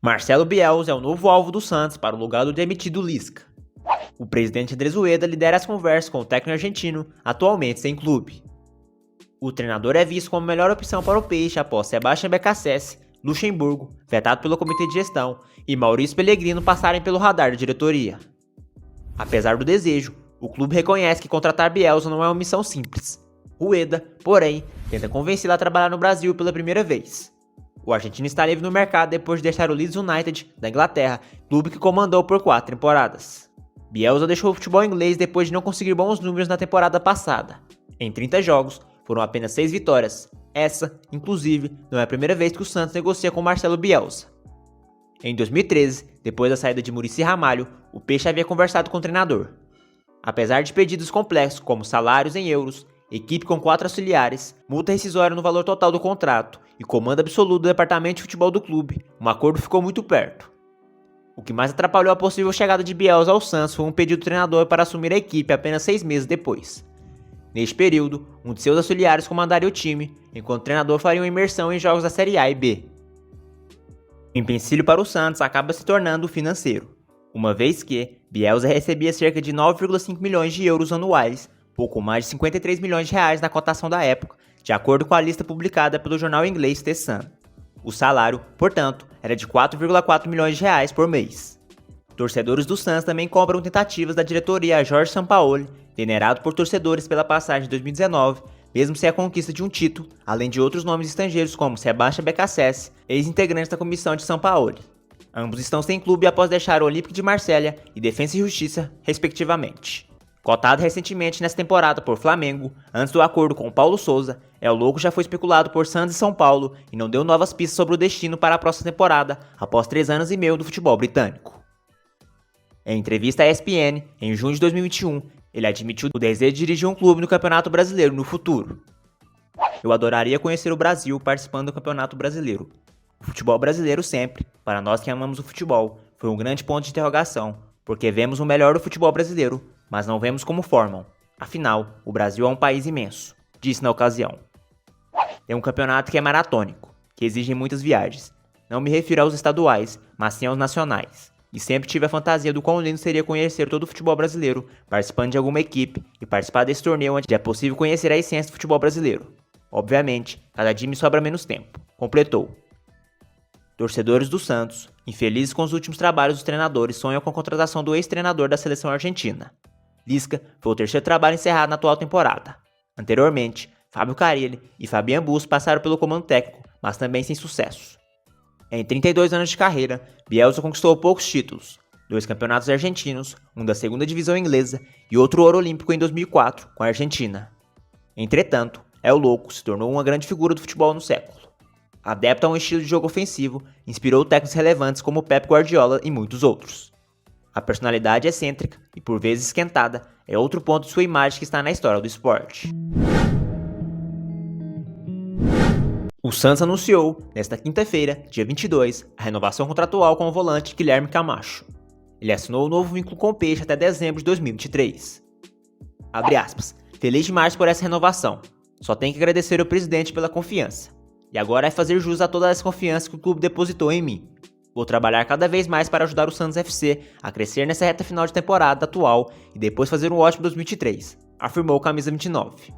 Marcelo Bielsa é o novo alvo do Santos para o lugar do demitido Lisca. O presidente Andrés Rueda lidera as conversas com o técnico argentino, atualmente sem clube. O treinador é visto como a melhor opção para o Peixe após Sebastião Beccacece, Luxemburgo, vetado pelo comitê de gestão, e Maurício Pellegrino passarem pelo radar da diretoria. Apesar do desejo, o clube reconhece que contratar Bielsa não é uma missão simples. Rueda, porém, tenta convencê-lo a trabalhar no Brasil pela primeira vez. O argentino está livre no mercado depois de deixar o Leeds United, da Inglaterra, clube que comandou por 4 temporadas. Bielsa deixou o futebol inglês depois de não conseguir bons números na temporada passada. Em 30 jogos, foram apenas 6 vitórias. Essa, inclusive, não é a primeira vez que o Santos negocia com Marcelo Bielsa. Em 2013, depois da saída de Muricy Ramalho, o Peixe havia conversado com o treinador. Apesar de pedidos complexos como salários em euros, equipe com 4 auxiliares, multa rescisória no valor total do contrato e comando absoluto do departamento de futebol do clube, um acordo ficou muito perto. O que mais atrapalhou a possível chegada de Bielsa ao Santos foi um pedido do treinador para assumir a equipe apenas 6 meses depois. Neste período, um de seus auxiliares comandaria o time, enquanto o treinador faria uma imersão em jogos da Série A e B. O empecilho para o Santos acaba se tornando o financeiro, uma vez que Bielsa recebia cerca de 9,5 milhões de euros anuais, pouco mais de 53 milhões de reais na cotação da época, de acordo com a lista publicada pelo jornal inglês The Sun. O salário, portanto, era de 4,4 milhões de reais por mês. Torcedores do Santos também cobram tentativas da diretoria a Jorge Sampaoli, venerado por torcedores pela passagem de 2019, mesmo sem a conquista de um título, além de outros nomes estrangeiros como Sebastião Beccacece, ex-integrante da comissão de Sampaoli. Ambos estão sem clube após deixar o Olympique de Marselha e Defensa e Justiça, respectivamente. Cotado recentemente nesta temporada por Flamengo, antes do acordo com Paulo Sousa, El Louco já foi especulado por Santos e São Paulo e não deu novas pistas sobre o destino para a próxima temporada, após 3 anos e meio do futebol britânico. Em entrevista à ESPN, em junho de 2021, ele admitiu o desejo de dirigir um clube no Campeonato Brasileiro no futuro. Eu adoraria conhecer o Brasil participando do Campeonato Brasileiro. O futebol brasileiro sempre, para nós que amamos o futebol, foi um grande ponto de interrogação, porque vemos o melhor do futebol brasileiro, mas não vemos como formam. Afinal, o Brasil é um país imenso, disse na ocasião. É um campeonato que é maratônico, que exige muitas viagens. Não me refiro aos estaduais, mas sim aos nacionais. E sempre tive a fantasia do quão lindo seria conhecer todo o futebol brasileiro, participando de alguma equipe e participar desse torneio onde é possível conhecer a essência do futebol brasileiro. Obviamente, cada dia me sobra menos tempo, completou. Torcedores do Santos, infelizes com os últimos trabalhos dos treinadores, sonham com a contratação do ex-treinador da seleção argentina. Lisca foi o terceiro trabalho encerrado na atual temporada. Anteriormente, Fábio Carille e Fabian Busto passaram pelo comando técnico, mas também sem sucesso. Em 32 anos de carreira, Bielsa conquistou poucos títulos, 2 campeonatos argentinos, um da segunda divisão inglesa e outro ouro olímpico em 2004, com a Argentina. Entretanto, El Louco se tornou uma grande figura do futebol no século. Adepto a um estilo de jogo ofensivo, inspirou técnicos relevantes como Pep Guardiola e muitos outros. A personalidade excêntrica e por vezes esquentada é outro ponto de sua imagem que está na história do esporte. O Santos anunciou, nesta quinta-feira, dia 22, a renovação contratual com o volante Guilherme Camacho. Ele assinou um novo vínculo com o Peixe até dezembro de 2023. Abre aspas, feliz demais por essa renovação. Só tenho que agradecer ao presidente pela confiança. E agora é fazer jus a toda essa confiança que o clube depositou em mim. Vou trabalhar cada vez mais para ajudar o Santos FC a crescer nessa reta final de temporada atual e depois fazer um ótimo 2023, afirmou o camisa 29.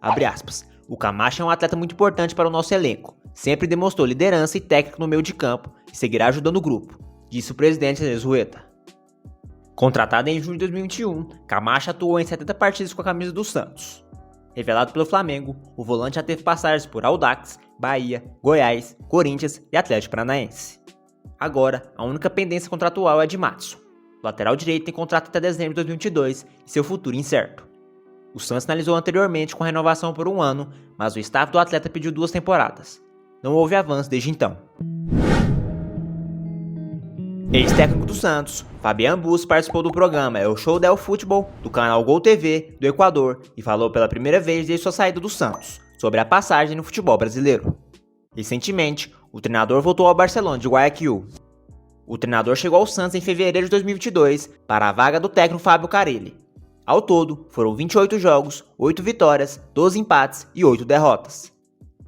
Abre aspas. O Camacho é um atleta muito importante para o nosso elenco. Sempre demonstrou liderança e técnica no meio de campo e seguirá ajudando o grupo, disse o presidente Andrés Rueda. Contratado em junho de 2021, Camacho atuou em 70 partidas com a camisa do Santos. Revelado pelo Flamengo, o volante já teve passagens por Audax, Bahia, Goiás, Corinthians e Atlético Paranaense. Agora, a única pendência contratual é a de Matson. O lateral direito tem contrato até dezembro de 2022 e seu futuro incerto. O Santos sinalizou anteriormente com a renovação por 1 ano, mas o staff do atleta pediu 2 temporadas. Não houve avanço desde então. Ex-técnico do Santos, Fabian Busto participou do programa El Show del Futebol, do canal Gol TV, do Equador, e falou pela primeira vez desde sua saída do Santos, sobre a passagem no futebol brasileiro. Recentemente, o treinador voltou ao Barcelona de Guayaquil. O treinador chegou ao Santos em fevereiro de 2022 para a vaga do técnico Fábio Carille. Ao todo, foram 28 jogos, 8 vitórias, 12 empates e 8 derrotas.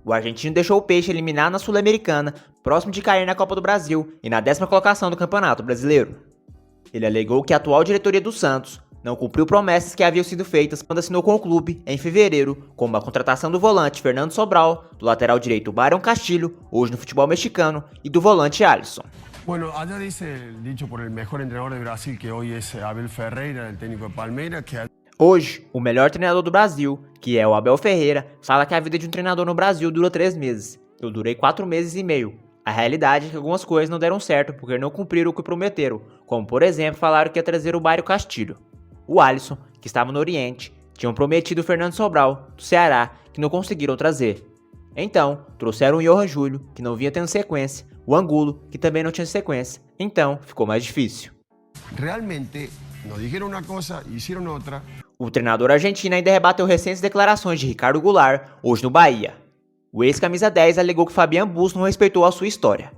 O argentino deixou o Peixe eliminar na Sul-Americana, próximo de cair na Copa do Brasil e na 10ª colocação do Campeonato Brasileiro. Ele alegou que a atual diretoria do Santos não cumpriu promessas que haviam sido feitas quando assinou com o clube em fevereiro, como a contratação do volante Fernando Sobral, do lateral direito Byron Castilho, hoje no futebol mexicano, e do volante Alisson. Bueno, allá dice, dicho por el mejor entrenador de Brasil, que hoy es Abel Ferreira, el técnico de Palmeiras, que... Hoje, o melhor treinador do Brasil, que é o Abel Ferreira, fala que a vida de um treinador no Brasil dura 3 meses. Eu durei 4 meses e meio. A realidade é que algumas coisas não deram certo porque não cumpriram o que prometeram, como por exemplo falaram que ia trazer o Byron Castilho. O Alisson, que estava no Oriente, tinham prometido o Fernando Sobral, do Ceará, que não conseguiram trazer. Então, trouxeram o Johan Júlio, que não vinha tendo sequência, o Angulo, que também não tinha sequência. Então, ficou mais difícil. Realmente, nos dijeron una cosa, hicieron otra. O treinador argentino ainda rebateu recentes declarações de Ricardo Goulart, hoje no Bahia. O ex-camisa 10 alegou que Fabián Busto não respeitou a sua história.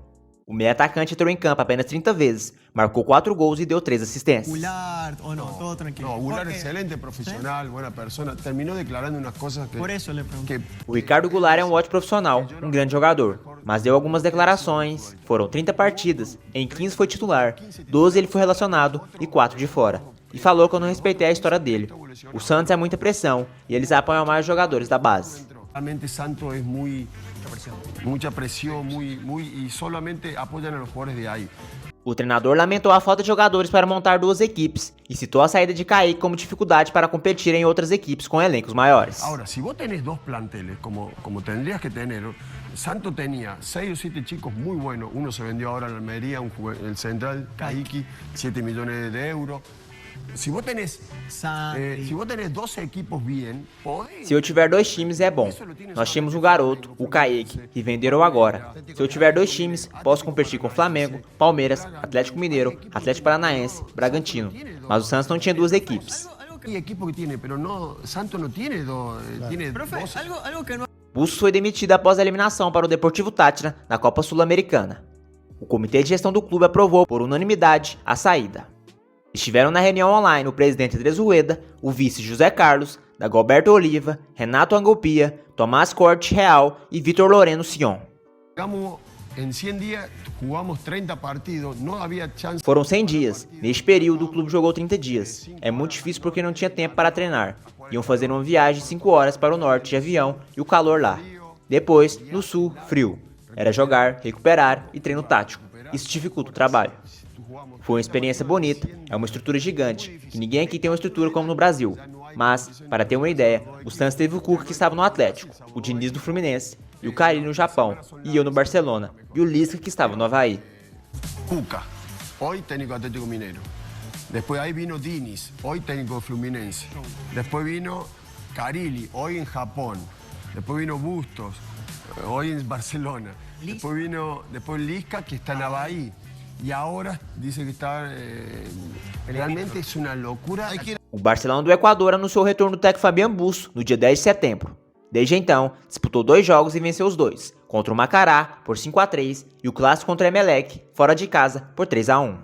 O meio-atacante entrou em campo apenas 30 vezes, marcou 4 gols e deu 3 assistências. Goulart, todo tranquilo. No, Goulart es excelente profesional, buena persona. Terminó declarando unas cosas que... Por eso le pregunto. O Ricardo Goulart é um ótimo profissional, um grande jogador, mas deu algumas declarações. Foram 30 partidas, em 15 foi titular, 12 ele foi relacionado e 4 de fora. E falou que eu não respeitei a história dele. O Santos é muita pressão e eles apoiam mais os jogadores da base. Realmente Santos es mucha presión, y solamente apoyan a los jugadores de ahí. O treinador lamentou a falta de jogadores para montar 2 equipes e citou a saída de Kaique como dificuldade para competir em outras equipes com elencos maiores. Ahora, si vos tenés 2 planteles, como tendrías que tener, Santos tenía 6 o 7 chicos muy buenos. Uno se vendió ahora a la Almería, el central, Kaique, 7 millones de euros. Se você tem 12 equipos bem, pode... Se eu tiver 2 times é bom. Nós tínhamos um garoto, o Kaique, que venderam agora. Se eu tiver 2 times, posso competir com Flamengo, Palmeiras, Atlético Mineiro, Atlético Paranaense, Bragantino. Mas o Santos não tinha 2 equipes. Tem equipo que tem, mas Santos não tem 12. Bustos foi demitido após a eliminação para o Deportivo Táchira na Copa Sul-Americana. O comitê de gestão do clube aprovou por unanimidade a saída. Estiveram na reunião online o presidente Andrés Rueda, o vice José Carlos, Dagoberto Oliva, Renato Angopia, Tomás Corte Real e Vitor Loreno Sion. Em 100 dias, jogamos 30 partidos, não havia chance. Foram 100 dias. Neste período, o clube jogou 30 dias. É muito difícil porque não tinha tempo para treinar. Iam fazer uma viagem de 5 horas para o norte de avião e o calor lá. Depois, no sul, frio. Era jogar, recuperar e treino tático. Isso dificulta o trabalho. Foi uma experiência bonita, é uma estrutura gigante, que ninguém aqui tem uma estrutura como no Brasil. Mas, para ter uma ideia, o Santos teve o Cuca que estava no Atlético, o Diniz no Fluminense, e o Carille no Japão, e eu no Barcelona, e o Lisca que estava no Havaí. Cuca, hoje técnico do Atlético Mineiro. Depois aí vino Diniz, hoje técnico do Fluminense. Depois vino Carille, hoje em Japão. Depois vino Bustos, hoje em Barcelona. Depois Lisca, que está no Havaí. E agora diz que está... realmente é uma loucura. O Barcelona do Equador anunciou o retorno do técnico Fabián Busto no dia 10 de setembro. Desde então, disputou 2 jogos e venceu os 2, contra o Macará por 5-3 e o clássico contra o Emelec, fora de casa, por 3-1.